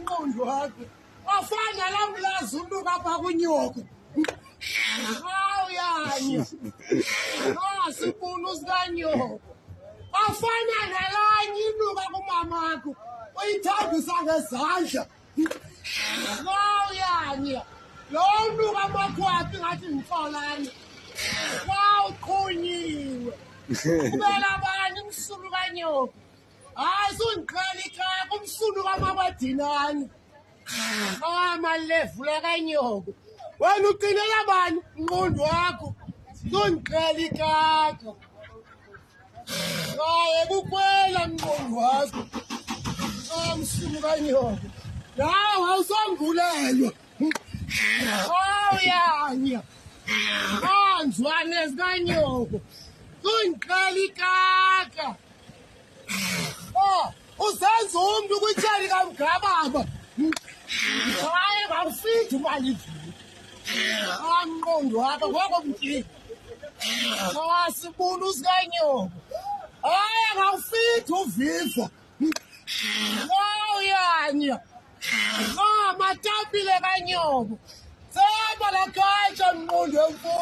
umqondo wakho afana lamlazi umuntu apha kunyoko awuyanye sibunu sikanyoko afana nalanye inuka kumamakho uyithambisa ngezandla awuyanye lo nuka amakhwaphi ngathi ngitfolane wawuqhunyiwe kubela abanye umsulu kanyoko hayi sungiqala ikhaya kumsulu kamabadinani amalevula kanyoko wena uqinela bani umqondo wakho sungiqala ikaka hayi kukwela mqondo wakho umsulu kanyoko nawe wawusongulelwa awuyanya anzwane zikanyoko sungiqala ikaka uzenza umntu kwitshali kamgababa hayi ngawufithi imali ivile amqondo wakho ngoko mtini sibunu sikanyoko hayi ngawufithi uviva awuyanya matapile kanyoko seba lakatsha mqondo wemfundo